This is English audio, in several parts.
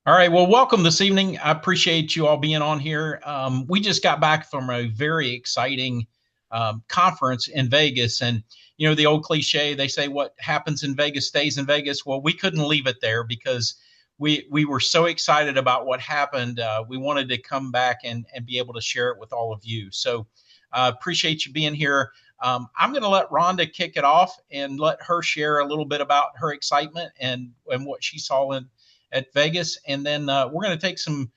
All right. Well, welcome this evening. I appreciate you all being on here. We just got back from a very exciting conference in Vegas. And, the old cliche, they say what happens in Vegas stays in Vegas. Well, we couldn't leave it there because we were so excited about what happened. We wanted to come back and be able to share it with all of you. So appreciate you being here. I'm going to let Rhonda kick it off and let her share a little bit about her excitement and what she saw at Vegas, and then we're going to take some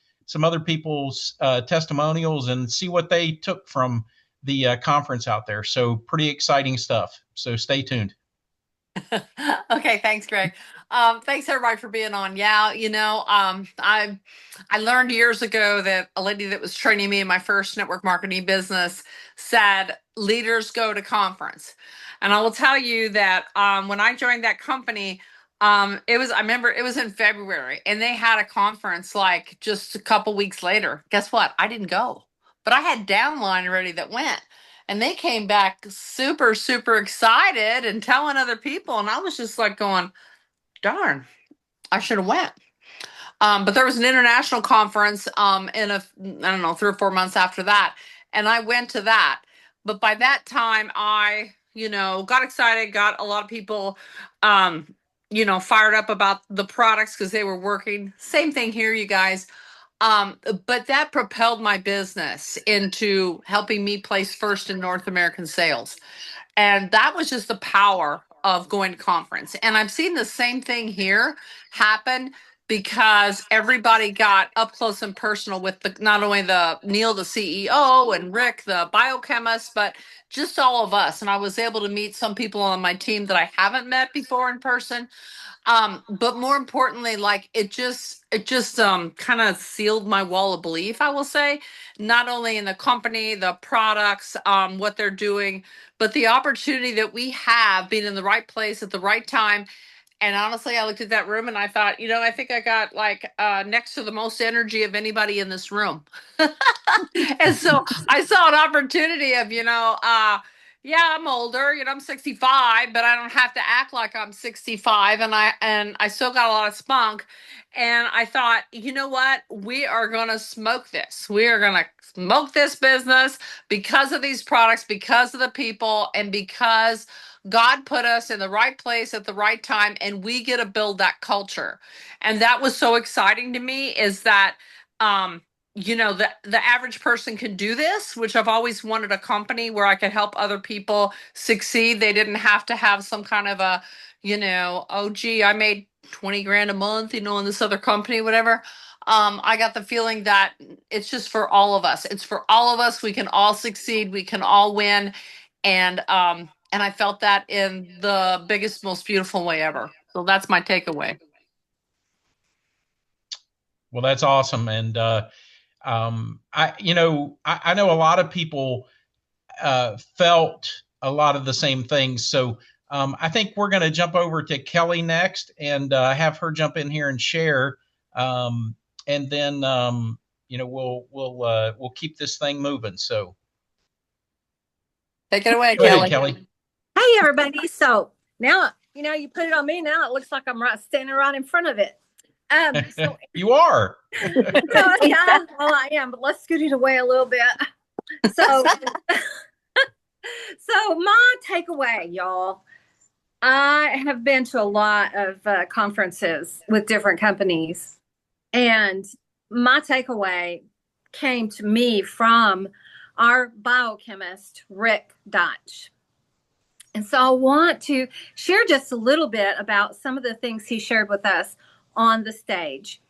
other people's testimonials and see what they took from the conference out there. So pretty exciting stuff. So stay tuned. Okay, thanks, Greg. Thanks everybody for being on. Yeah, I learned years ago that a lady that was training me in my first network marketing business said leaders go to conference, and I will tell you that when I joined that company, I remember it was in February, and they had a conference like just a couple weeks later. Guess what? I didn't go, but I had downline already that went. And they came back super, super excited and telling other people. And I was just like going, darn, I should have went. But there was an international conference I don't know, 3 or 4 months after that. And I went to that. But by that time, got excited, got a lot of people, fired up about the products because they were working. Same thing here, you guys. But that propelled my business into helping me place first in North American sales. And that was just the power of going to conference. And I've seen the same thing here happen because everybody got up close and personal with not only the Neil, the CEO, and Rick, the biochemist, but just all of us. And I was able to meet some people on my team that I haven't met before in person. But more importantly, like it just kind of sealed my wall of belief, I will say, not only in the company, the products, what they're doing, but the opportunity that we have being in the right place at the right time. And honestly, I looked at that room and I thought, I think I got like next to the most energy of anybody in this room. And so I saw an opportunity of, yeah, I'm older, I'm 65, but I don't have to act like I'm 65, and I still got a lot of spunk. And I thought, you know what? We are going to smoke this. We are going to smoke this business because of these products, because of the people, and because God put us in the right place at the right time, and we get to build that culture. And that was so exciting to me is that um the average person can do this, which I've always wanted a company where I could help other people succeed. They didn't have to have some kind of a, oh gee, I made 20 grand a month, in this other company, whatever. I got the feeling that it's just for all of us. It's for all of us. We can all succeed. We can all win. And I felt that in the biggest, most beautiful way ever. So that's my takeaway. Well, that's awesome. And I know a lot of people felt a lot of the same things. So I think we're going to jump over to Kelly next and have her jump in here and share. And then we'll keep this thing moving. So Take it away, go ahead, Kelly. Kelly. Hey, everybody. So now, you put it on me. Now it looks like I'm standing right in front of it. So, You are. yeah, well, I am, but let's scoot it away a little bit. So, so my takeaway, y'all, I have been to a lot of conferences with different companies, and my takeaway came to me from our biochemist, Rick Deitch. And so I want to share just a little bit about some of the things he shared with us on the stage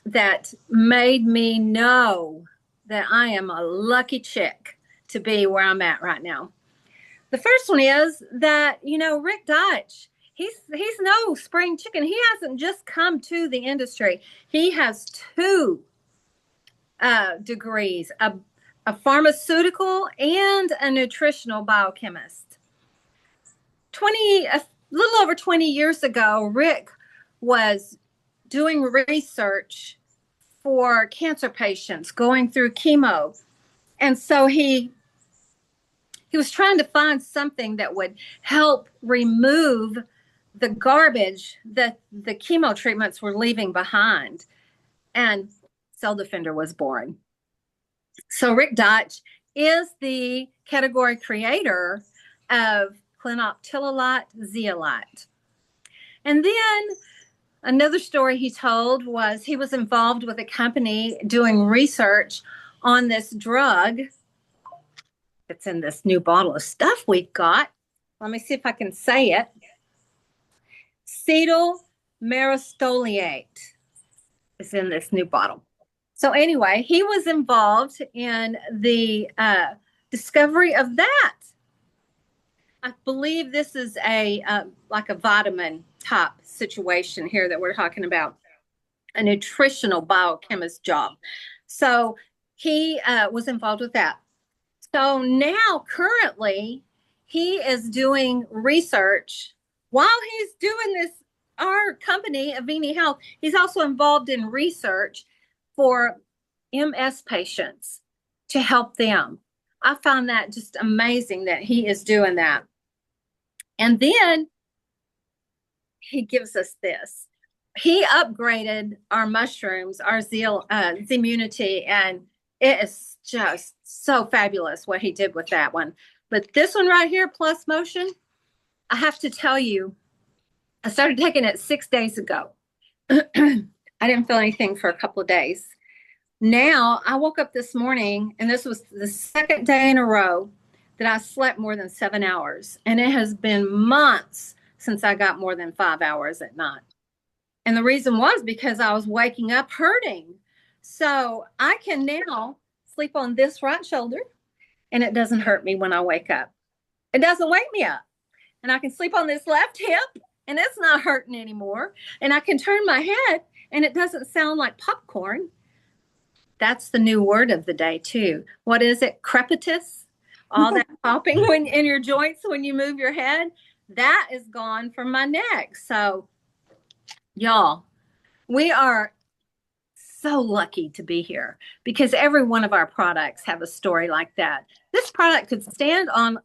that made me know that I am a lucky chick to be where I'm at right now. The first one is that, Rick Deitch, he's no spring chicken. He hasn't just come to the industry. He has two degrees, a pharmaceutical and a nutritional biochemist. A little over 20 years ago, Rick was doing research for cancer patients going through chemo. And so he was trying to find something that would help remove the garbage that the chemo treatments were leaving behind. and Cell Defender was born. So Rick Dutch is the category creator of clenoptilolite zeolite. And then another story he told was he was involved with a company doing research on this drug that's in this new bottle of stuff we got. Let me see if I can say it. Cetyl myristoyl is in this new bottle. So anyway, he was involved in the discovery of that. I believe this is a like a vitamin type situation here that we're talking about, a nutritional biochemist job. So he was involved with that. So now currently he is doing research while he's doing this, our company, Avini Health, he's also involved in research for MS patients to help them. I found that just amazing that he is doing that. And then he gives us this. He upgraded our mushrooms, our Zimmunity, and it is just so fabulous what he did with that one. But this one right here, Plus Motion, I have to tell you, I started taking it 6 days ago. I didn't feel anything for a couple of days. Now, I woke up this morning, and this was the second day in a row that I slept more than 7 hours. And it has been months since I got more than 5 hours at night. And the reason was because I was waking up hurting. So I can now sleep on this right shoulder, and it doesn't hurt me when I wake up. It doesn't wake me up. And I can sleep on this left hip, and it's not hurting anymore. And I can turn my head, and it doesn't sound like popcorn. That's the new word of the day, too. What is it? Crepitus? All that popping when in your joints when you move your head, that is gone from my neck. So, y'all, we are so lucky to be here because every one of our products have a story like that. This product could stand on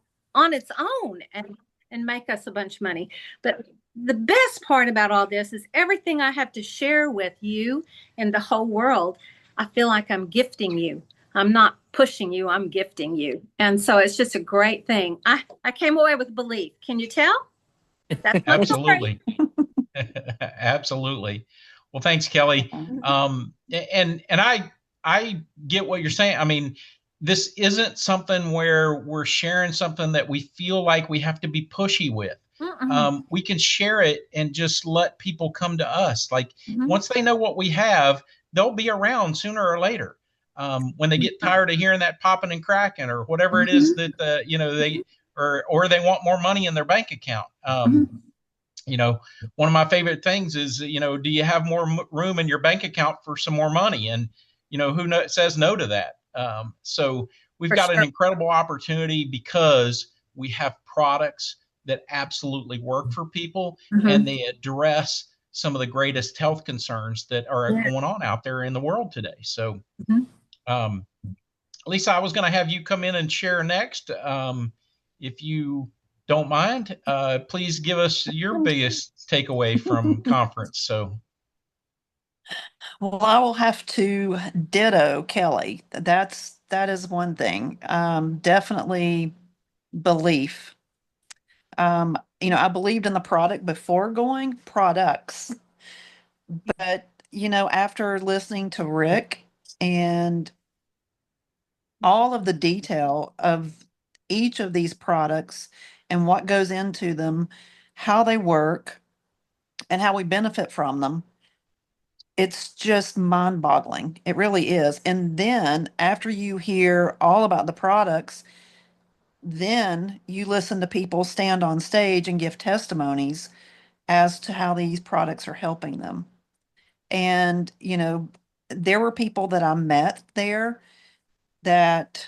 its own and make us a bunch of money. But the best part about all this is everything I have to share with you and the whole world, I feel like I'm gifting you. I'm not pushing you, I'm gifting you. And so it's just a great thing. I came away with belief. Can you tell? That's absolutely. Absolutely. Well, thanks, Kelly. And I get what you're saying. I mean, this isn't something where we're sharing something that we feel like we have to be pushy with. We can share it and just let people come to us. Like once they know what we have, they'll be around sooner or later. When they get tired of hearing that popping and cracking or whatever it is that they or they want more money in their bank account. One of my favorite things is do you have more room in your bank account for some more money? And who says no to that? So we've got an incredible opportunity because we have products that absolutely work for people and they address some of the greatest health concerns that are going on out there in the world today. So Lisa, I was going to have you come in and share next. If you don't mind, please give us your biggest takeaway from conference. So, well, I will have to ditto Kelly. That is one thing. Definitely belief. I believed in the product before going products, but after listening to Rick and all of the detail of each of these products and what goes into them, how they work, and how we benefit from them, it's just mind-boggling. It really is. And then after you hear all about the products, then you listen to people stand on stage and give testimonies as to how these products are helping them. And, there were people that I met there that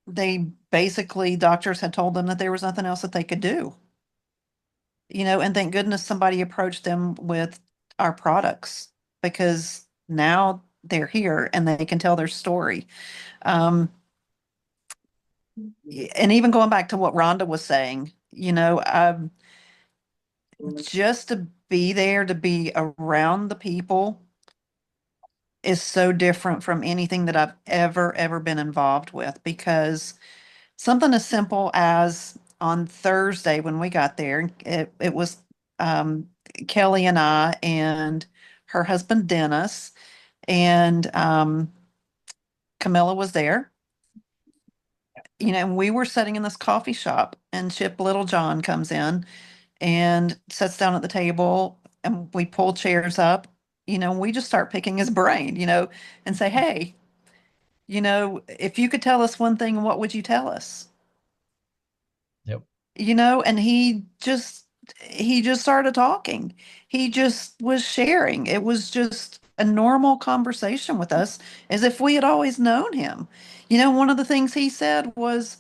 they basically, doctors had told them that there was nothing else that they could do. And thank goodness somebody approached them with our products because now they're here and they can tell their story. And even going back to what Rhonda was saying, just to be there, to be around the people is so different from anything that I've ever been involved with, because something as simple as on Thursday when we got there, it was um, Kelly and I and her husband Dennis, and Camilla was there. You know, we were sitting in this coffee shop, and Chip Littlejohn comes in and sits down at the table, and we pull chairs up. You know, we just start picking his brain, you know, and say, hey, you know, if you could tell us one thing, what would you tell us? Yep. You know, and he just started talking. He just was sharing. It was just a normal conversation with us, as if we had always known him. You know, one of the things he said was,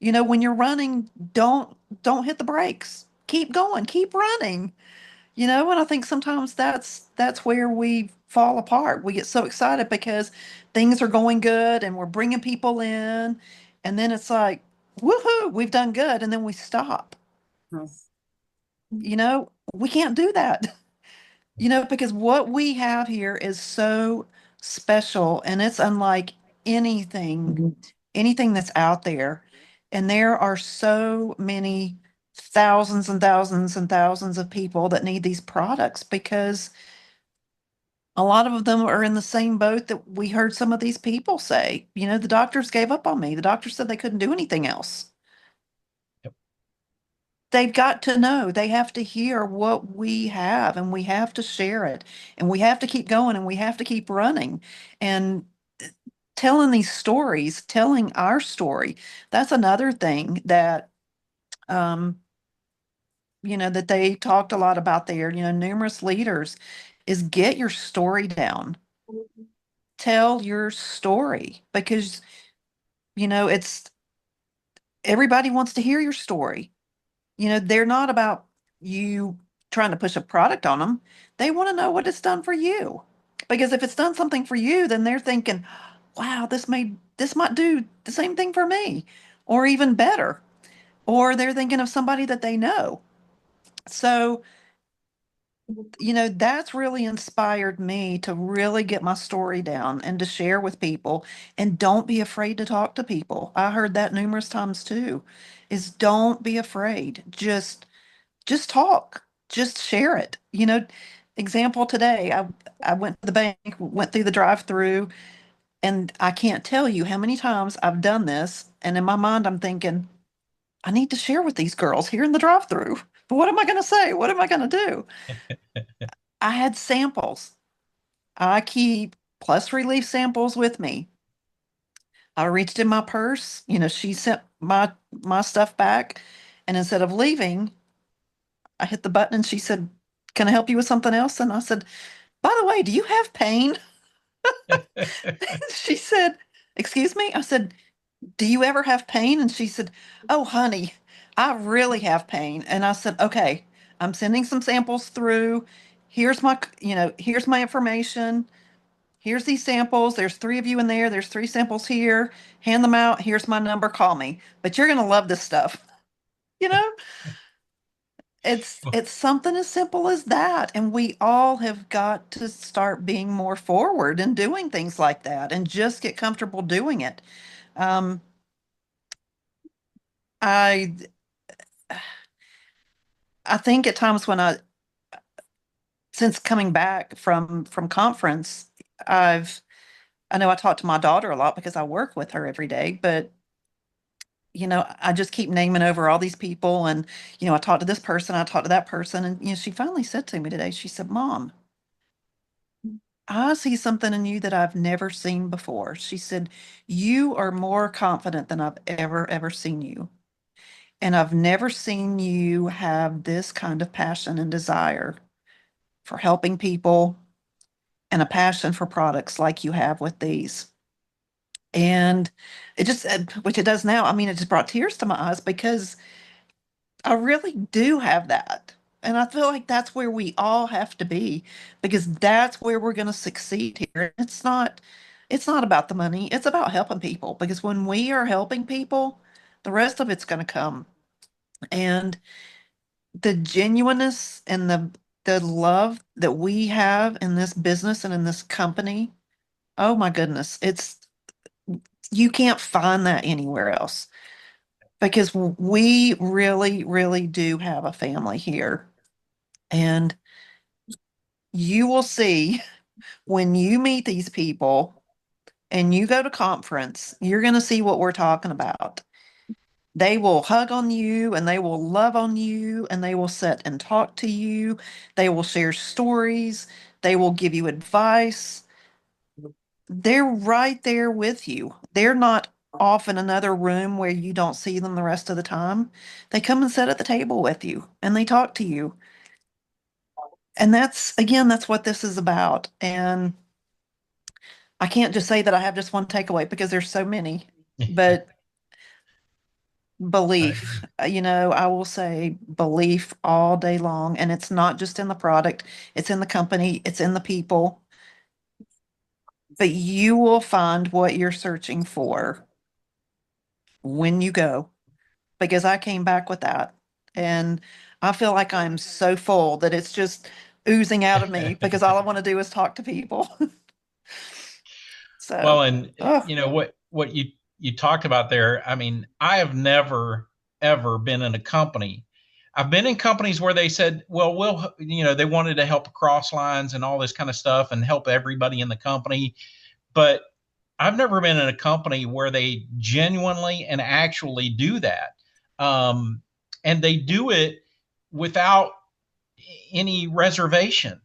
you know, when you're running, don't hit the brakes. Keep going, keep running. You know, and I think sometimes that's where we fall apart. We get so excited because things are going good and we're bringing people in, and then it's like, woohoo, we've done good, and then we stop. You know, we can't do that. You know, because what we have here is so special, and it's unlike anything that's out there. And there are so many thousands and thousands and thousands of people that need these products, because a lot of them are in the same boat that we heard some of these people say. You know, the doctors gave up on me. The doctors said they couldn't do anything else. Yep. They've got to know, they have to hear what we have, and we have to share it, and we have to keep going, and we have to keep running and telling these stories, telling our story. That's another thing that, um, you know, that they talked a lot about there, you know, numerous leaders, is get your story down. Tell your story, because, you know, it's everybody wants to hear your story. You know, they're not about you trying to push a product on them. They want to know what it's done for you. Because if it's done something for you, then they're thinking, wow, this might do the same thing for me, or even better. Or they're thinking of somebody that they know. So, you know, that's really inspired me to really get my story down and to share with people, and don't be afraid to talk to people. I heard that numerous times too, is don't be afraid. Just talk, just share it. You know, example today, I went to the bank, went through the drive-through, and I can't tell you how many times I've done this. And in my mind, I'm thinking, I need to share with these girls here in the drive-through. But what am I going to say? What am I going to do? I had samples. I keep Plus Relief samples with me. I reached in my purse, you know, she sent my stuff back, and instead of leaving, I hit the button and she said, "Can I help you with something else?" And I said, "By the way, do you have pain?" She said, "Excuse me?" I said, "Do you ever have pain?" And she said, "Oh, honey, I really have pain." And I said, "Okay, I'm sending some samples through. Here's my, you know, here's my information. Here's these samples. There's three of you in there. There's three samples here. Hand them out. Here's my number. Call me. But you're going to love this stuff." You know, it's something as simple as that. And we all have got to start being more forward and doing things like that, and just get comfortable doing it. Um, I I think at times when since coming back from conference, I know I talk to my daughter a lot because I work with her every day, but you know, I just keep naming over all these people, and you know, I talked to this person, I talked to that person, and you know, she finally said to me today, she said, "Mom, I see something in you that I've never seen before." She said, "You are more confident than I've ever seen you. And I've never seen you have this kind of passion and desire for helping people, and a passion for products like you have with these." And it just, which it does now. I mean, it just brought tears to my eyes, because I really do have that. And I feel like that's where we all have to be, because that's where we're going to succeed here. It's not about the money. It's about helping people, because when we are helping people, the rest of it's going to come. And the genuineness and the love that we have in this business and in this company, oh my goodness, you can't find that anywhere else because we really, really do have a family here. And you will see when you meet these people and you go to conference, you're going to see what we're talking about. They will hug on you and they will love on you and they will sit and talk to you. They will share stories. They will give you advice. They're right there with you. They're not off in another room where you don't see them the rest of the time. They come and sit at the table with you and they talk to you. And again, that's what this is about. And I can't just say that I have just one takeaway because there's so many, but belief, I will say belief all day long. And it's not just in the product, it's in the company, it's in the people. But you will find what you're searching for when you go, because I came back with that. And I feel like I'm so full that it's just oozing out of me because all I want to do is talk to people. So, Well, and oh, what you talked about there, I mean, I have never ever been in a company. I've been in companies where they said, well, they wanted to help across lines and all this kind of stuff and help everybody in the company. But I've never been in a company where they genuinely and actually do that. And they do it without any reservation.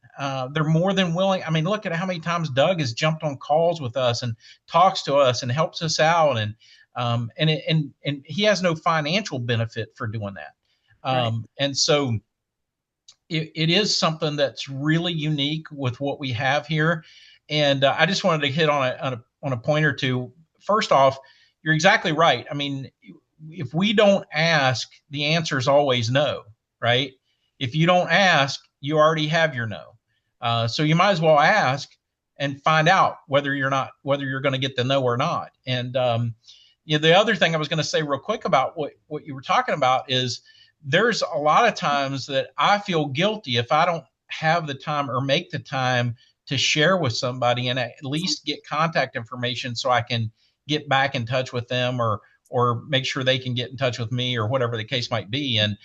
They're more than willing. I mean, look at how many times Doug has jumped on calls with us and talks to us and helps us out, and he has no financial benefit for doing that. And so it is something that's really unique with what we have here. And I just wanted to hit on a point or two. First off, you're exactly right. I mean, if we don't ask, the answer is always no, right? If you don't ask, you already have your no. So you might as well ask and find out whether you're going to get the no or not. And the other thing I was going to say real quick about what you were talking about is there's a lot of times that I feel guilty if I don't have the time or make the time to share with somebody and at least get contact information so I can get back in touch with them or make sure they can get in touch with me or whatever the case might be. And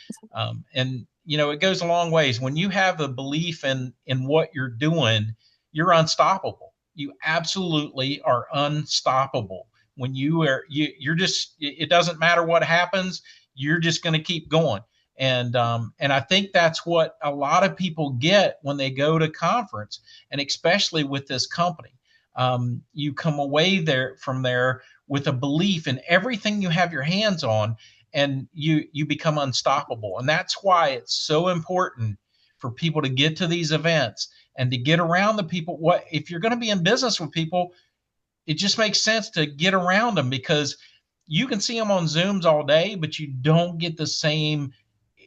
it goes a long ways. When you have a belief in what you're doing, you're unstoppable. You absolutely are unstoppable. When you're just, it doesn't matter what happens, you're just going to keep going. And I think that's what a lot of people get when they go to conference, and especially with this company. You come away from there with a belief in everything you have your hands on, and you become unstoppable. And that's why it's so important for people to get to these events and to get around the people. If you're going to be in business with people, it just makes sense to get around them, because you can see them on Zooms all day, but you don't get the same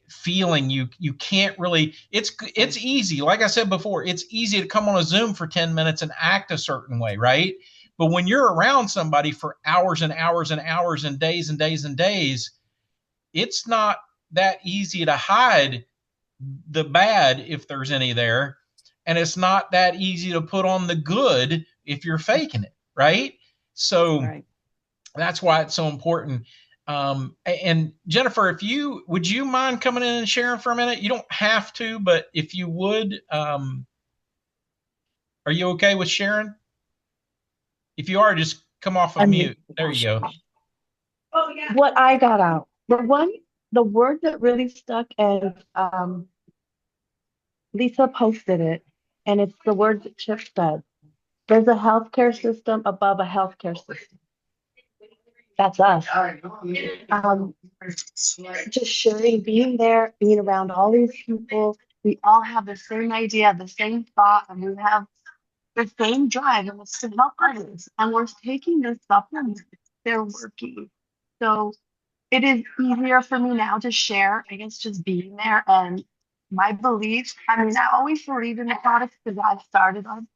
feeling. You can't really, it's easy. Like I said before, it's easy to come on a Zoom for 10 minutes and act a certain way, right? But when you're around somebody for hours and hours and hours and days and days and days, it's not that easy to hide the bad if there's any there. And it's not that easy to put on the good if you're faking it, right? So that's why it's so important. And Jennifer, would you mind coming in and sharing for a minute? You don't have to, but if you would, are you okay with sharing? If you are, just come off of mute. There you go. Oh yeah. What I got out, the word that really stuck, and Lisa posted it, and it's the word that Chip said. There's a healthcare system above a healthcare system. That's us. Just sharing, being there, being around all these people. We all have the same idea, the same thought, and we have the same drive, and it's to help others. And we're taking the supplements. They're working. So it is easier for me now to share, I guess, just being there. And my beliefs, I mean, I always believe in the products because I started on.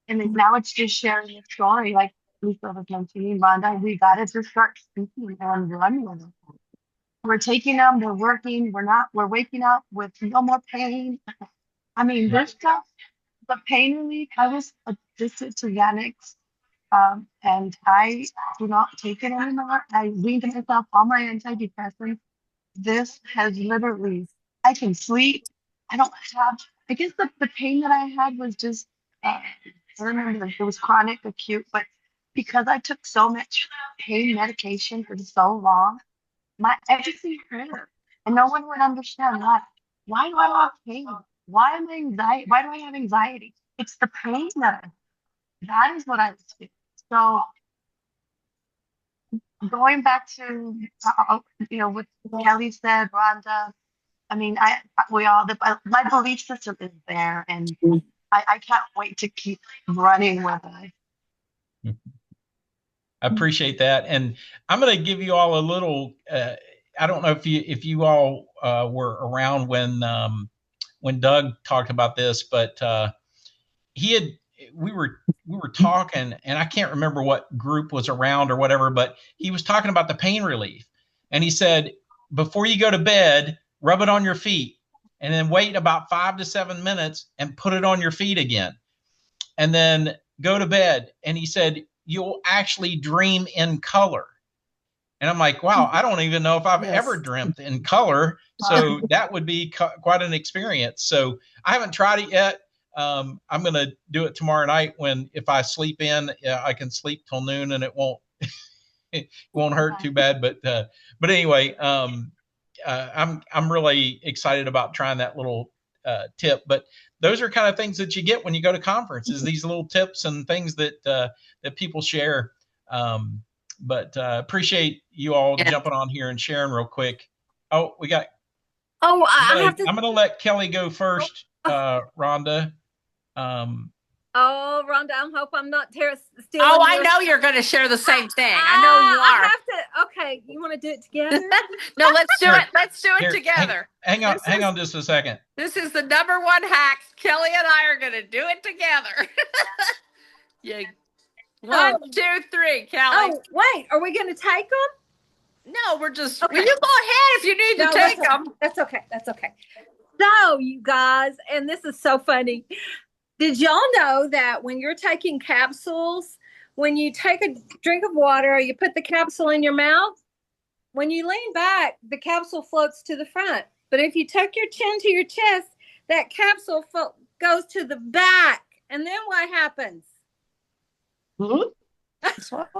And then now it's just sharing the story. Like Lisa was mentioning, Rhonda, we got to just start speaking and running with them. We're taking them, we're working, we're waking up with no more pain. I mean, this stuff, the pain relief, I was addicted to Xanax, and I do not take it anymore. I weaned myself on my antidepressants. This has literally, I can sleep. I don't have, I guess the pain that I had was just, I remember it was chronic, acute, but because I took so much pain medication for so long, my everything hurt. And no one would understand why. Why do I have pain? Why am I anxiety? Why do I have anxiety? It's the pain that is what I was feeling. So going back to what Kelly said, Rhonda. I mean, my belief system is there, and I can't wait to keep running with it. I appreciate that, and I'm going to give you all a little. I don't know if you all were around when Doug talked about this, but we were talking, and I can't remember what group was around or whatever, but he was talking about the pain relief, and he said before you go to bed, rub it on your feet, and then wait about 5 to 7 minutes and put it on your feet again, and then go to bed. And he said you'll actually dream in color. And I'm like, wow, I don't even know if I've ever dreamt in color. So that would be quite an experience. So I haven't tried it yet. I'm going to do it tomorrow night if I sleep in, I can sleep till noon and it won't hurt too bad. But anyway, I'm really excited about trying that little tip. But those are kind of things that you get when you go to conferences, these little tips and things that people share. But appreciate you all jumping on here and sharing real quick. Oh, we got. Oh, I'm going to let Kelly go first, Rhonda. Oh, Rhonda, I hope I'm not stealing. Oh, I know you're going to share the same thing. I know you are. I have to. Okay, you want to do it together? No, let's do it. Let's do it together. Hang on just a second. This is the number one hack. Kelly and I are going to do it together. Yeah. 1, 2, 3, Kelly. Oh, wait. Are we going to take them? No, we're just. Okay. Well, you go ahead if you need to take them. That's okay. That's okay. So, you guys, and this is so funny. Did y'all know that when you're taking capsules, when you take a drink of water, you put the capsule in your mouth, when you lean back, the capsule floats to the front. But if you tuck your chin to your chest, that capsule goes to the back. And then what happens? That's what?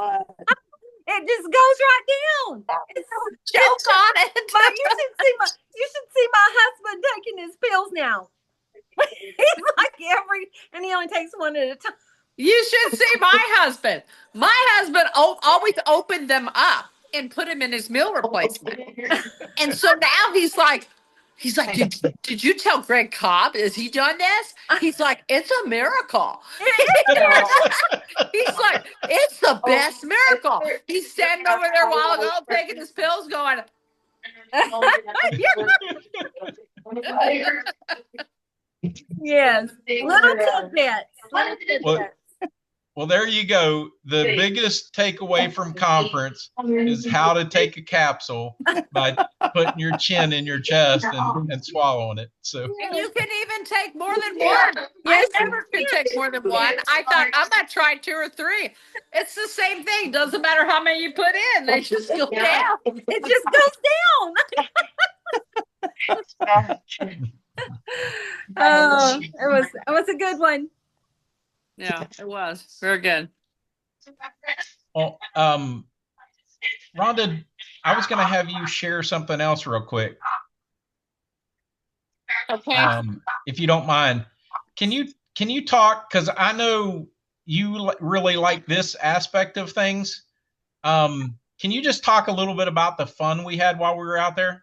It just goes right down. Joke on it. But you should see my husband taking his pills now. He's like and he only takes one at a time. You should see my husband. My husband always opened them up and put them in his meal replacement. And so now he's like, did you tell Greg Cobb? Has he done this? He's like, it's a miracle. He's like, it's the best miracle. He's standing over there a while ago taking his pills going. Yes. Little tidbits. Well, there you go. The biggest takeaway from conference is how to take a capsule by putting your chin in your chest and swallowing it. So and you can even take more than one. I never could take more than one. I thought I'm not trying 2 or 3. It's the same thing. Doesn't matter how many you put in. They just go down. It just goes down. Oh, it was a good one. Yeah, it was very good. Well, Rhonda, I was going to have you share something else real quick. Okay. If you don't mind, can you talk? Because I know you really like this aspect of things. Can you just talk a little bit about the fun we had while we were out there?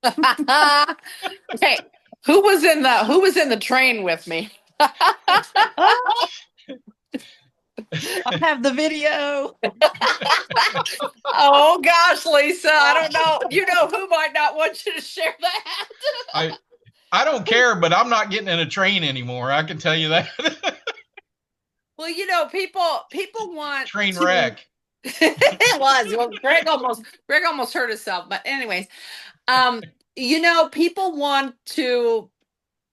Okay, who was in the train with me? I have the video. Oh gosh, Lisa, I don't know. You know who might not want you to share that? I don't care, but I'm not getting in a train anymore. I can tell you that. Well, you know, people want train wreck. It was. Well, Greg almost hurt himself. But anyways, you know, people want to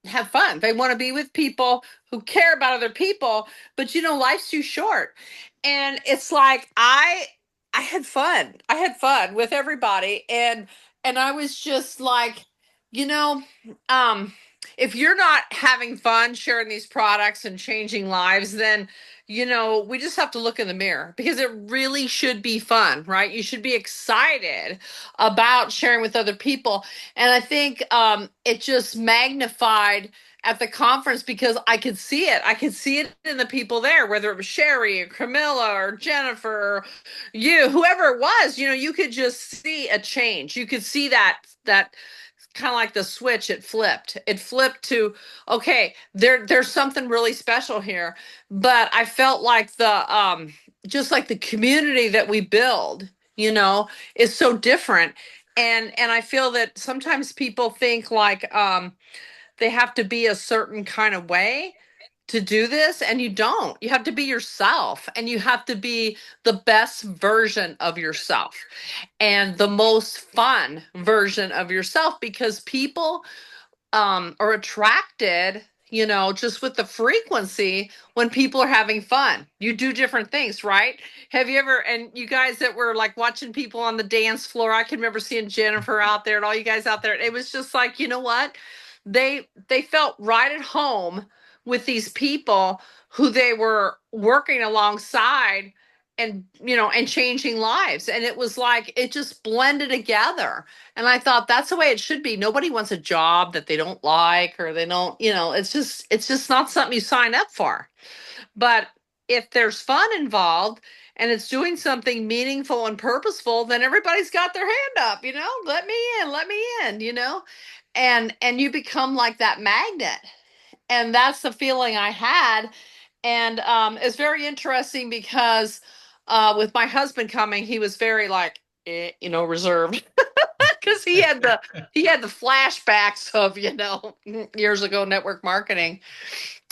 have fun. They want to be with people who care about other people, but life's too short. And it's like I had fun. I had fun with everybody, and I was just like, you know, um if you're not having fun sharing these products and changing lives, then we just have to look in the mirror, because it really should be fun, right? You should be excited about sharing with other people. And I think it just magnified at the conference, because I could see it. I could see it in the people there, whether it was Sherry or Camilla or Jennifer, or whoever it was. You could just see a change. You could see that kind of like the switch. It flipped. It flipped to, okay, there's something really special here. But I felt like just like the community that we build, is so different. And I feel that sometimes people think like they have to be a certain kind of way to do this, and you don't. You have to be yourself, and you have to be the best version of yourself and the most fun version of yourself, because people are attracted, just with the frequency when people are having fun. You do different things, right? Have you ever, and you guys that were like watching people on the dance floor, I can remember seeing Jennifer out there and all you guys out there. It was just like, you know what? They felt right at home with these people who they were working alongside, and changing lives. And it was like it just blended together. And I thought that's the way it should be. Nobody wants a job that they don't like, or they don't, it's just not something you sign up for. But if there's fun involved and it's doing something meaningful and purposeful, then everybody's got their hand up, let me in, and you become like that magnet. And that's the feeling I had. And it's very interesting because with my husband coming, he was very like, reserved, because he had the flashbacks of years ago network marketing.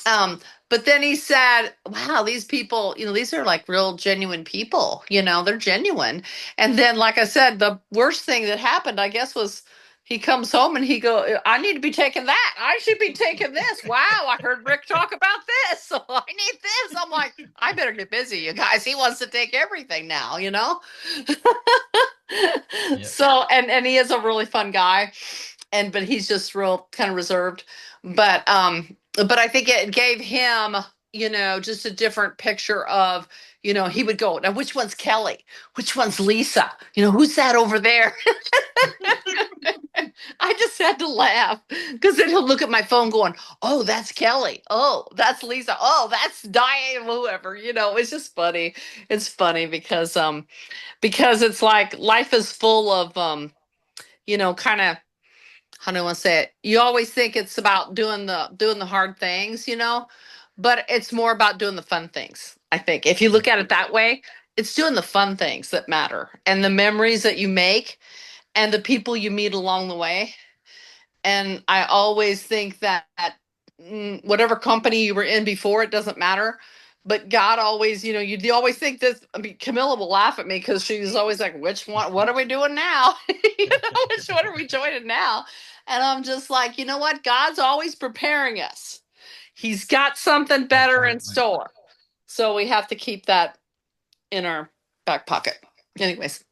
But then he said, wow, these people, these are like real genuine people, they're genuine. And then, like I said, the worst thing that happened, I guess, was he comes home and he go, I need to be taking that. I should be taking this. Wow, I heard Rick talk about this. So I need this. I'm like, I better get busy, you guys. He wants to take everything now, Yep. So, and he is a really fun guy, but he's just real kind of reserved. But I think it gave him, just a different picture of, he would go, now which one's Kelly? Which one's Lisa? Who's that over there? I just had to laugh, because then he'll look at my phone going, oh, that's Kelly. Oh, that's Lisa. Oh, that's Diane, whoever. It's just funny. It's funny because it's like life is full of kind of, how do I want to say it? You always think it's about doing the hard things, but it's more about doing the fun things. I think if you look at it that way, it's doing the fun things that matter, and the memories that you make, and the people you meet along the way. And I always think that whatever company you were in before, it doesn't matter. But God always, you always think this. I mean, Camilla will laugh at me because she's always like, which one? What are we doing now? Which one are we joining now? And I'm just like, you know what? God's always preparing us. He's got something better in store. So we have to keep that in our back pocket. Anyways,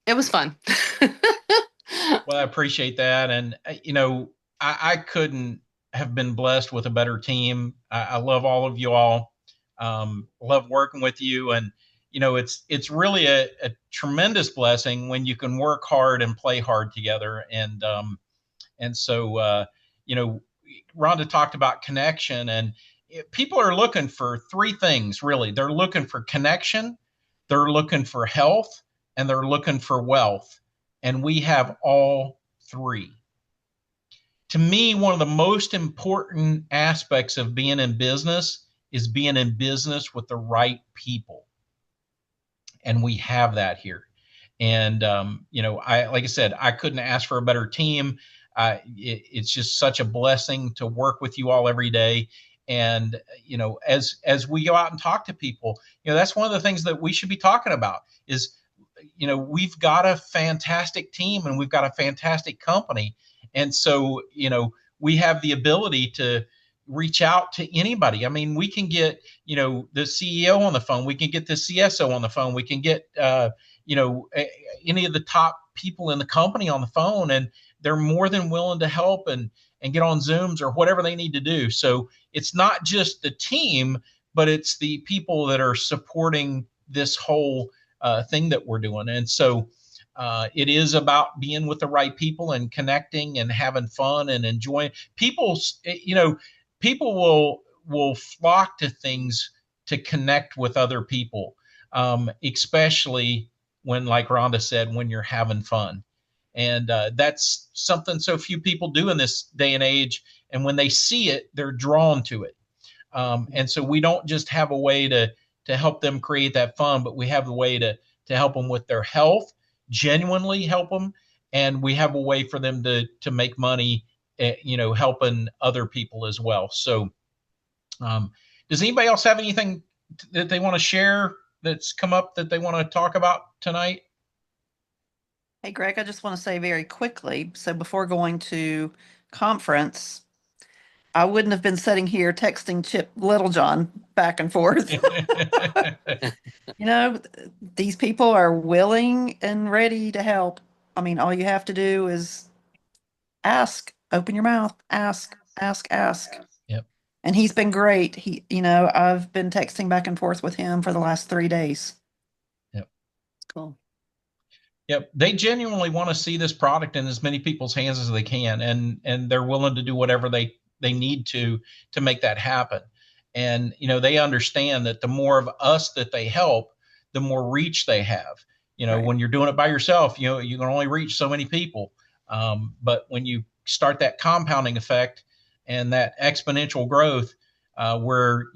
it was fun. Well, I appreciate that. And, I couldn't have been blessed with a better team. I love all of you all. Love working with you. And, it's really a tremendous blessing when you can work hard and play hard together. And so, Rhonda talked about connection, and people are looking for three things, really. They're looking for connection, they're looking for health, and they're looking for wealth. And we have all three. To me, one of the most important aspects of being in business is being in business with the right people. And we have that here. And, like I said, I couldn't ask for a better team. It's just such a blessing to work with you all every day. And, as we go out and talk to people, that's one of the things that we should be talking about is, we've got a fantastic team and we've got a fantastic company. And so, we have the ability to reach out to anybody. I mean, we can get, the CEO on the phone. We can get the CSO on the phone. We can get, any of the top people in the company on the phone, and they're more than willing to help and get on Zooms or whatever they need to do. So it's not just the team, but it's the people that are supporting this whole thing that we're doing. And so it is about being with the right people and connecting and having fun and enjoying. People will flock to things to connect with other people, especially when, like Rhonda said, when you're having fun. And that's something so few people do in this day and age. And when they see it, they're drawn to it. And so we don't just have a way to help them create that fun, but we have a way to help them with their health, genuinely help them. And we have a way for them to make money, helping other people as well. So does anybody else have anything that they want to share that's come up that they want to talk about tonight? Hey, Greg, I just want to say very quickly, so before going to conference, I wouldn't have been sitting here texting Chip Littlejohn back and forth. These people are willing and ready to help. I mean, all you have to do is ask, open your mouth, ask. Yep. And he's been great. I've been texting back and forth with him for the last 3 days. Yep. Cool. Yep. They genuinely want to see this product in as many people's hands as they can. And they're willing to do whatever they need to make that happen. And, they understand that the more of us that they help, the more reach they have. Right. When you're doing it by yourself, you can only reach so many people. But when you start that compounding effect and that exponential growth, where,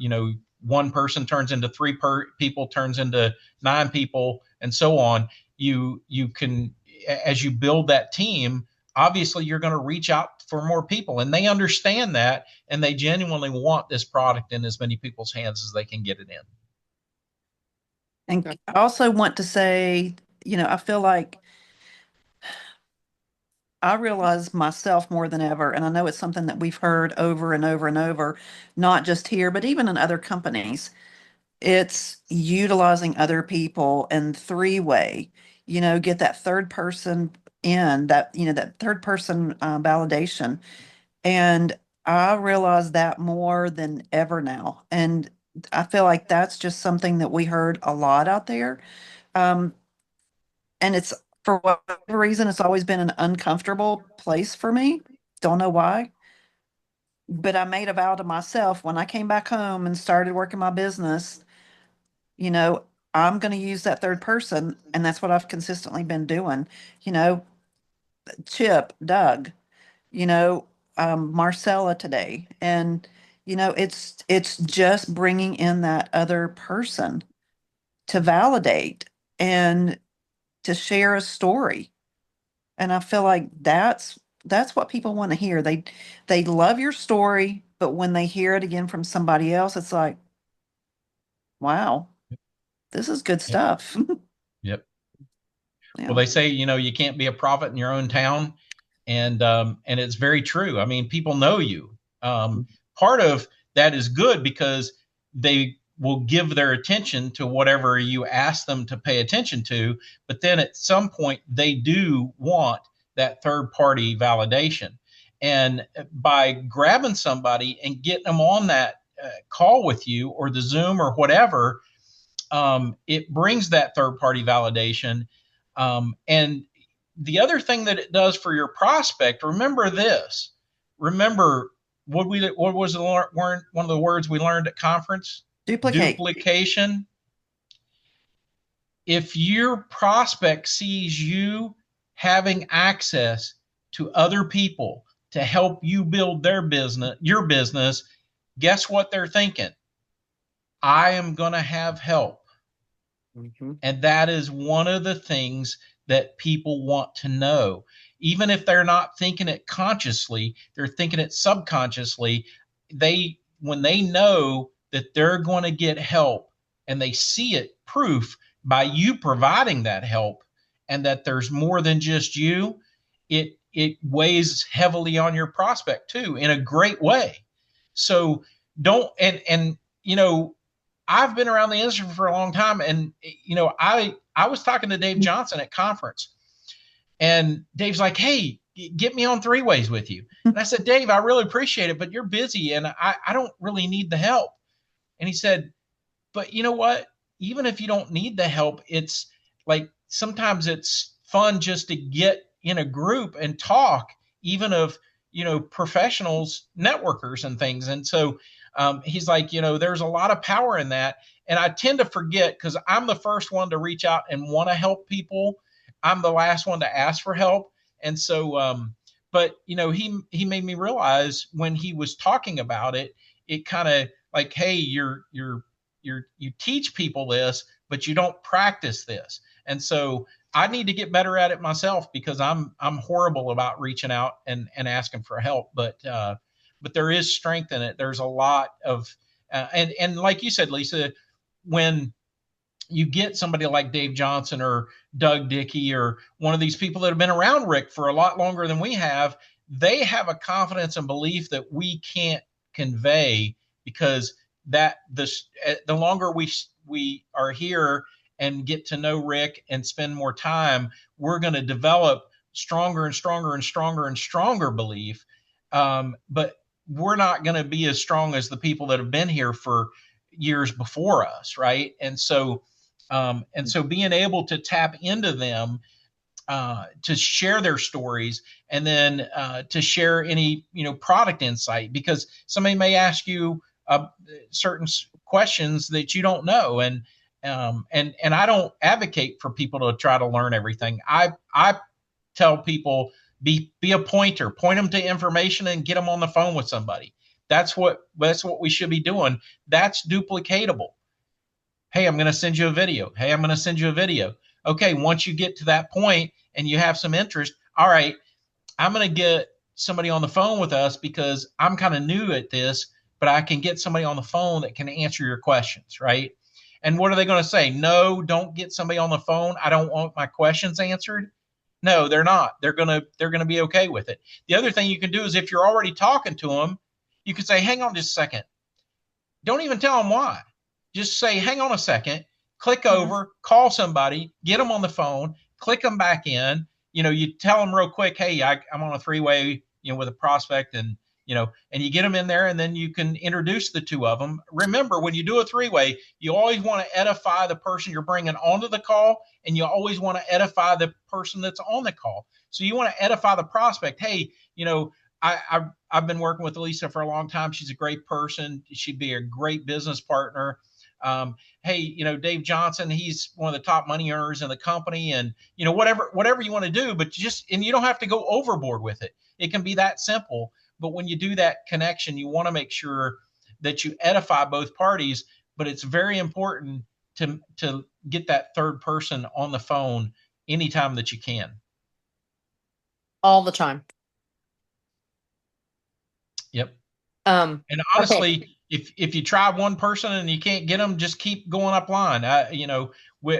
one person turns into three people, turns into 9 people, and so on, you can, as you build that team, obviously you're going to reach out for more people, and they understand that, and they genuinely want this product in as many people's hands as they can get it in. And I also want to say, I feel like I realize myself more than ever, and I know it's something that we've heard over and over and over, not just here, but even in other companies. It's utilizing other people and 3-way, get that third person in, that third person validation. And I realize that more than ever now. And I feel like that's just something that we heard a lot out there. And it's, for whatever reason, it's always been an uncomfortable place for me. Don't know why. But I made a vow to myself when I came back home and started working my business, I'm going to use that third person. And that's what I've consistently been doing. Chip, Doug, Marcella today. And, it's just bringing in that other person to validate and to share a story. And I feel like that's what people want to hear. They love your story, but when they hear it again from somebody else, it's like, wow, this is good stuff. Yep. Yeah. Well, they say, you can't be a prophet in your own town. And it's very true. I mean, people know you. Part of that is good because they will give their attention to whatever you ask them to pay attention to. But then at some point, they do want that third party validation. And by grabbing somebody and getting them on that call with you or the Zoom or whatever, it brings that third party validation. And the other thing that it does for your prospect, remember this. Remember what was one of the words we learned at conference? Duplication. If your prospect sees you having access to other people to help you build your business, guess what they're thinking? I am going to have help. Mm-hmm. And that is one of the things that people want to know. Even if they're not thinking it consciously, they're thinking it subconsciously. When they know that they're going to get help and they see it proof by you providing that help and that there's more than just you, it it weighs heavily on your prospect too, in a great way. So don't, and I've been around the industry for a long time, and I was talking to Dave Johnson at conference, and Dave's like, "Hey, get me on three ways with you." And I said, "Dave, I really appreciate it, but you're busy, and I don't really need the help." And he said, "But you know what? Even if you don't need the help, it's like sometimes it's fun just to get in a group and talk, even of professionals, networkers, and things." And so he's like, there's a lot of power in that. And I tend to forget, because I'm the first one to reach out and want to help people. I'm the last one to ask for help. And so, but he made me realize when he was talking about it, it kind of like, hey, you teach people this, but you don't practice this. And so I need to get better at it myself, because I'm horrible about reaching out and asking for help. But there is strength in it. There's a lot of, and like you said, Lisa, when you get somebody like Dave Johnson or Doug Dickey or one of these people that have been around Rick for a lot longer than we have, they have a confidence and belief that we can't convey, because the longer we are here and get to know Rick and spend more time, we're going to develop stronger and stronger and stronger and stronger belief. But we're not going to be as strong as the people that have been here for years before us, right? And so being able to tap into them, to share their stories, and then to share any product insight, because somebody may ask you certain questions that you don't know, and I don't advocate for people to try to learn everything. I tell people, be a pointer, point them to information and get them on the phone with somebody. That's what we should be doing. That's duplicatable. Hey, I'm going to send you a video. Hey, I'm going to send you a video. Okay, once you get to that point and you have some interest, all right, I'm going to get somebody on the phone with us, because I'm kind of new at this, but I can get somebody on the phone that can answer your questions, right? And what are they going to say? No, don't get somebody on the phone. I don't want my questions answered. No, they're not. They're going to be okay with it. The other thing you can do is, if you're already talking to them, you can say, hang on just a second. Don't even tell them why. Just say, hang on a second, click over, call somebody, get them on the phone, click them back in. You tell them real quick, hey, I'm on a three-way, with a prospect, and you get them in there, and then you can introduce the two of them. Remember, when you do a three-way, you always want to edify the person you're bringing onto the call, and you always want to edify the person that's on the call. So you want to edify the prospect. Hey, I've been working with Lisa for a long time. She's a great person. She'd be a great business partner. Hey, Dave Johnson, he's one of the top money earners in the company, and whatever you want to do, but and you don't have to go overboard with it. It can be that simple. But when you do that connection, you want to make sure that you edify both parties. But it's very important to get that third person on the phone anytime that you can. All the time. Yep. And honestly, okay, if you try one person and you can't get them, just keep going up line.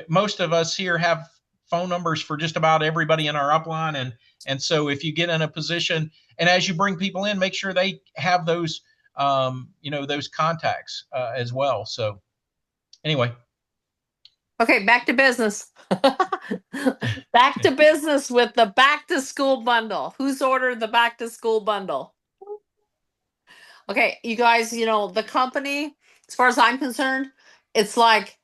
Most of us here have phone numbers for just about everybody in our upline, and so if you get in a position, and as you bring people in, make sure they have those those contacts as well. So anyway. Okay, back to business. Back to business with the back to school bundle. Who's ordered the back to school bundle? Okay, you guys, the company, as far as I'm concerned, it's like,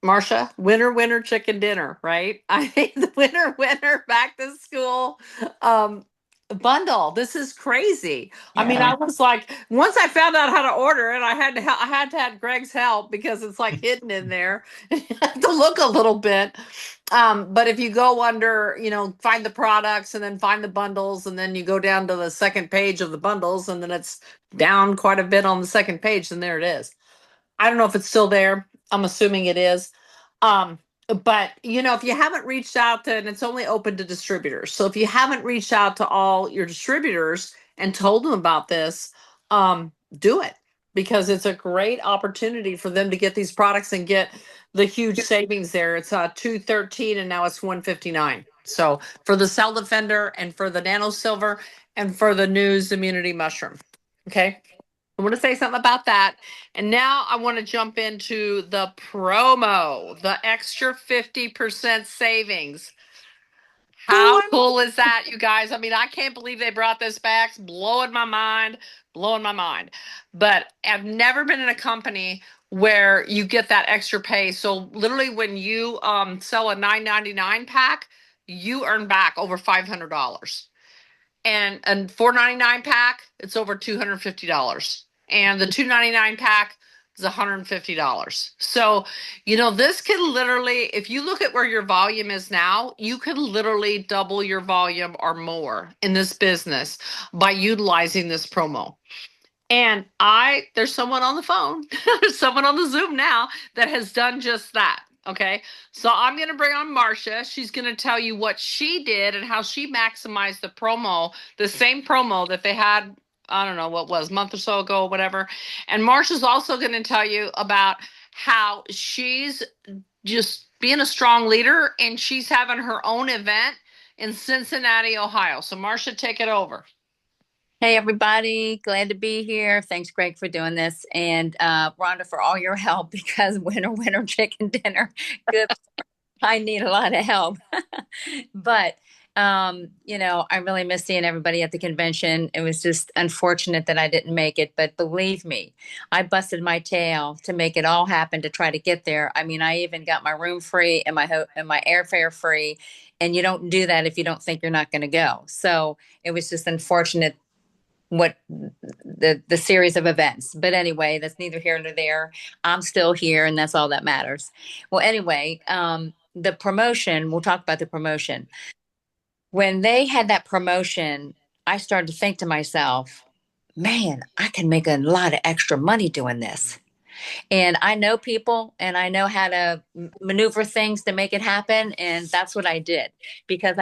Marsha, winner, chicken dinner, right? I hate the winner, back to school bundle. This is crazy. Yeah. I mean, I was like, once I found out how to order it, I had to have Greg's help, because it's like hidden in there. You have to look a little bit. But if you go under, find the products and then find the bundles, and then you go down to the second page of the bundles, and then it's down quite a bit on the second page, and there it is. I don't know if it's still there. I'm assuming it is. But if you haven't reached out to, and it's only open to distributors. So if you haven't reached out to all your distributors and told them about this, do it. because it's a great opportunity for them to get these products and get the huge savings there. It's 213 and now it's 159. So for the Cell Defender and for the Nano Silver and for the News Immunity Mushroom. Okay. I want to say something about that. And now I want to jump into the promo, the extra 50% savings. How cool is that, you guys? I mean, I can't believe they brought this back. It's blowing my mind, blowing my mind. But I've never been in a company where you get that extra pay. So literally when you sell a $9.99 pack, you earn back over $500. And a $4.99 pack, it's over $250. And the $2.99 pack is $150. So, you know, this can literally, if you look at where your volume is now, you can literally double your volume or more in this business by utilizing this promo. And there's someone on the phone, there's someone on the Zoom now that has done just that. Okay. So I'm going to bring on Marcia. She's going to tell you what she did and how she maximized the promo, the same promo that they had, I don't know what was, a month or so ago, whatever. And Marcia's also going to tell you about how she's just being a strong leader and she's having her own event in Cincinnati, Ohio. So Marcia, take it over. Hey, everybody. Glad to be here. Thanks, Greg, for doing this. And Rhonda, for all your help, because winner, chicken dinner. Good. I need a lot of help. But, you know, I really miss seeing everybody at the convention. It was just unfortunate that I didn't make it. But believe me, I busted my tail to make it all happen to try to get there. I mean, I even got my room free and my airfare free. And you don't do that if you don't think you're not going to go. So it was just unfortunate what the series of events. But anyway, that's neither here nor there. I'm still here, and that's all that matters. Well, anyway, the promotion, we'll talk about the promotion. When they had that promotion, I started to think to myself, man, I can make a lot of extra money doing this. And I know people and I know how to maneuver things to make it happen. And that's what I did, because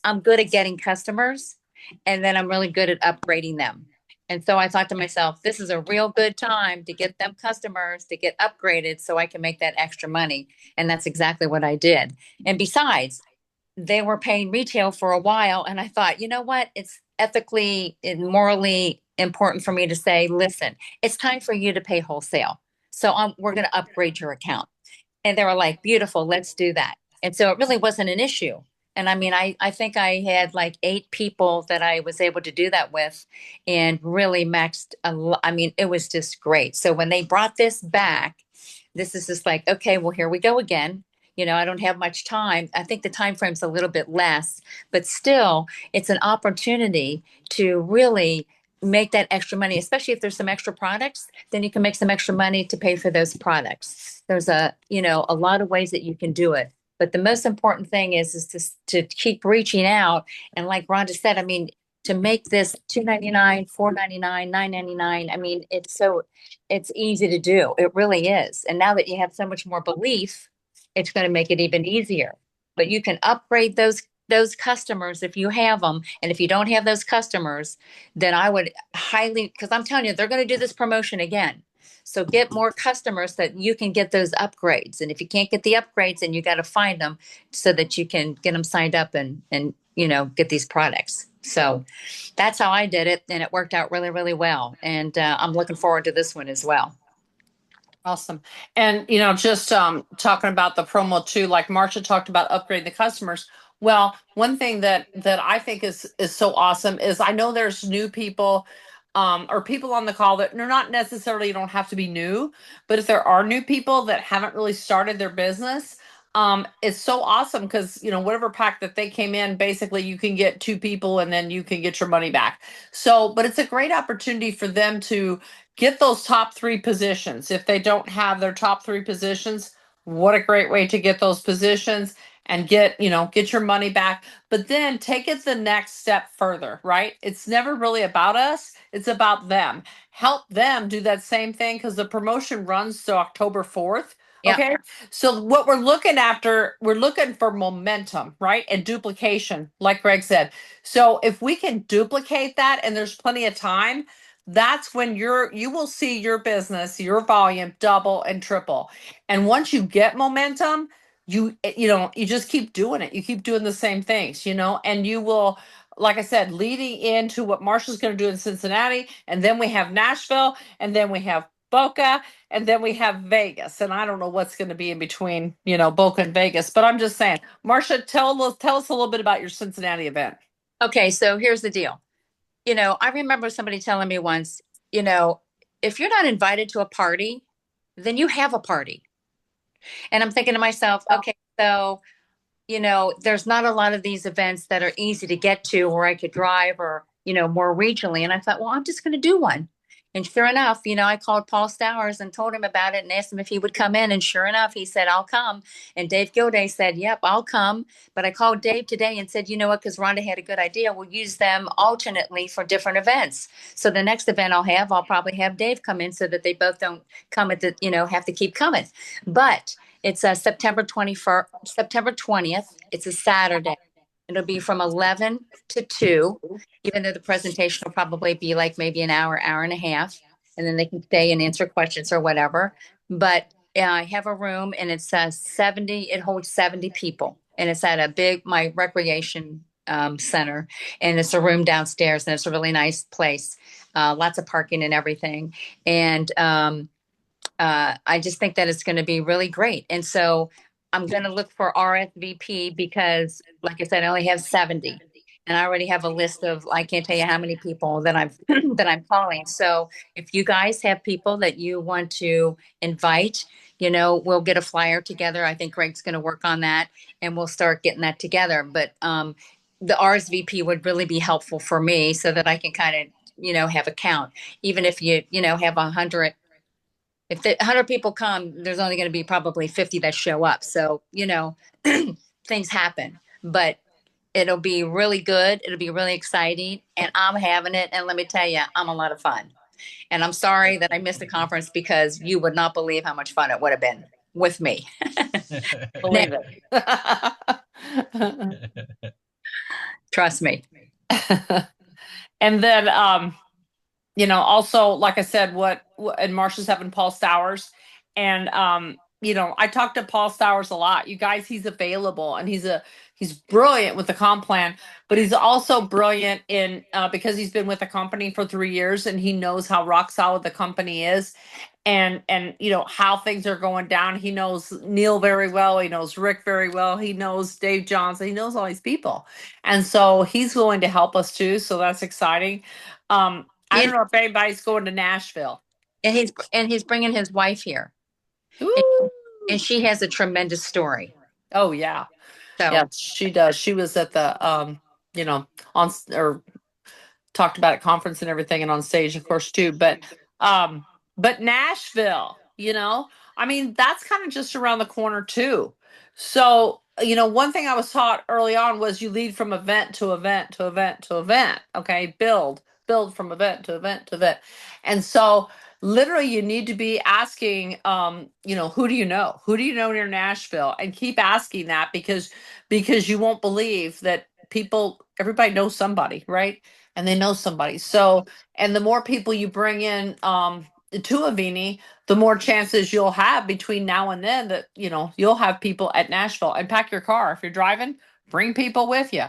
I'm good at getting customers. And then I'm really good at upgrading them. And so I thought to myself, this is a real good time to get them customers to get upgraded so I can make that extra money. And that's exactly what I did. And besides, they were paying retail for a while. And I thought, you know what? It's ethically and morally important for me to say, listen, it's time for you to pay wholesale. So we're going to upgrade your account. And they were like, beautiful, let's do that. And so it really wasn't an issue. And I mean, I think I had like 8 people that I was able to do that with and really maxed. I mean, it was just great. So when they brought this back, this is just like, okay, well, here we go again. You know, I don't have much time. I think the time frame's a little bit less, but still, it's an opportunity to really make that extra money, especially if there's some extra products, then you can make some extra money to pay for those products. There's a lot of ways that you can do it. But the most important thing is to keep reaching out. And like Rhonda said, I mean, to make this $2.99, $4.99, $9.99, I mean, it's easy to do. It really is. And now that you have so much more belief, it's going to make it even easier. But you can upgrade those customers if you have them. And if you don't have those customers, then I would highly, because I'm telling you, they're going to do this promotion again. So get more customers that you can get those upgrades. And if you can't get the upgrades, then you got to find them so that you can get them signed up and get these products. So that's how I did it. And it worked out really, really well. And I'm looking forward to this one as well. Awesome. And, just talking about the promo too, like Marcia talked about upgrading the customers. Well, one thing that I think is so awesome is I know there's new people or people on the call that they're not necessarily, you don't have to be new, but if there are new people that haven't really started their business, it's so awesome because, whatever pack that they came in, basically you can get 2 people and then you can get your money back. So, but it's a great opportunity for them to get those top 3 positions. If they don't have their top 3 positions, what a great way to get those positions and get your money back, but then take it the next step further, right? It's never really about us. It's about them. Help them do that same thing because the promotion runs to October 4th. Yeah. Okay. So what we're looking for momentum, right? And duplication, like Greg said. So if we can duplicate that and there's plenty of time, that's when you will see your business, your volume double and triple. And once you get momentum, you just keep doing it. You keep doing the same things, and you will, like I said, leading into what Marsha's going to do in Cincinnati, and then we have Nashville, and then we have Boca, and then we have Vegas. And I don't know what's going to be in between, Boca and Vegas, but I'm just saying, Marsha, tell us a little bit about your Cincinnati event. Okay, so here's the deal. I remember somebody telling me once, if you're not invited to a party, then you have a party. And I'm thinking to myself, okay, so, there's not a lot of these events that are easy to get to where I could drive or, more regionally. And I thought, well, I'm just going to do one. And sure enough, I called Paul Stowers and told him about it and asked him if he would come in. And sure enough, he said, I'll come. And Dave Gilday said, yep, I'll come. But I called Dave today and said, you know what, because Rhonda had a good idea. We'll use them alternately for different events. So the next event I'll probably have Dave come in so that they both don't come at have to keep coming. But it's September 20th. It's a Saturday. It'll be from 11 to 2, even though the presentation will probably be like maybe an hour and a half, and then they can stay and answer questions or whatever. But I have a room, and it's 70, it holds 70 people, and it's at my recreation center, and it's a room downstairs, and it's a really nice place, lots of parking and everything. And I just think that it's going to be really great. And so I'm going to look for RSVP because, like I said, I only have 70, and I already have a list of, I can't tell you how many people that I'm calling. So if you guys have people that you want to invite, we'll get a flyer together. I think Greg's going to work on that, and we'll start getting that together. But the RSVP would really be helpful for me so that I can kind of, have a count. Even if you, have 100. If 100 people come, there's only going to be probably 50 that show up. So, things happen, but it'll be really good. It'll be really exciting, and I'm having it. And let me tell you, I'm a lot of fun. And I'm sorry that I missed the conference because you would not believe how much fun it would have been with me. Believe it. Trust me. And then, also, like I said, and Marsha's having Paul Stowers, and I talked to Paul Stowers a lot. You guys, he's available, and he's brilliant with the comp plan, but he's also brilliant in because he's been with the company for 3 years, and he knows how rock solid the company is, and how things are going down. He knows Neil very well. He knows Rick very well. He knows Dave Johnson. He knows all these people, and so he's willing to help us too. So that's exciting. I don't know if anybody's going to Nashville. And he's bringing his wife here. And she has a tremendous story. Oh yeah. So yeah, she does. She was at the talked about at conference and everything, and on stage, of course, too. But Nashville, that's kind of just around the corner too. So, one thing I was taught early on was you lead from event to event to event to event. Okay, build from event to event to event. And so literally you need to be asking, who do you know? Who do you know near Nashville? And keep asking that because you won't believe that everybody knows somebody, right? And they know somebody. So, and the more people you bring in to Avini, the more chances you'll have between now and then that, you'll have people at Nashville. And pack your car. If you're driving, bring people with you,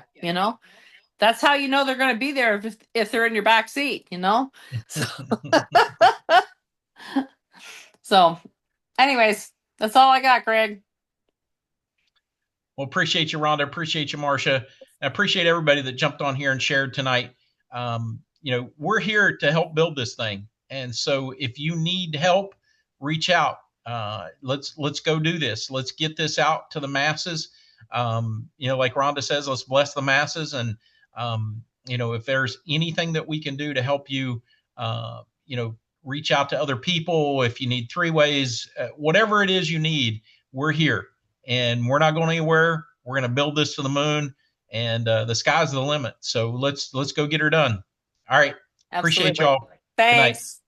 That's how you know they're going to be there if they're in your back seat, So, anyways, that's all I got, Greg. Well, appreciate you, Rhonda. Appreciate you, Marsha. I appreciate everybody that jumped on here and shared tonight. We're here to help build this thing. And so if you need help, reach out. Let's go do this. Let's get this out to the masses. Like Rhonda says, let's bless the masses. And, if there's anything that we can do to help you, reach out to other people, if you need 3-ways, whatever it is you need, we're here, and we're not going anywhere. We're going to build this to the moon, and the sky's the limit. So let's go get her done. All right. Absolutely. Appreciate y'all. Thanks.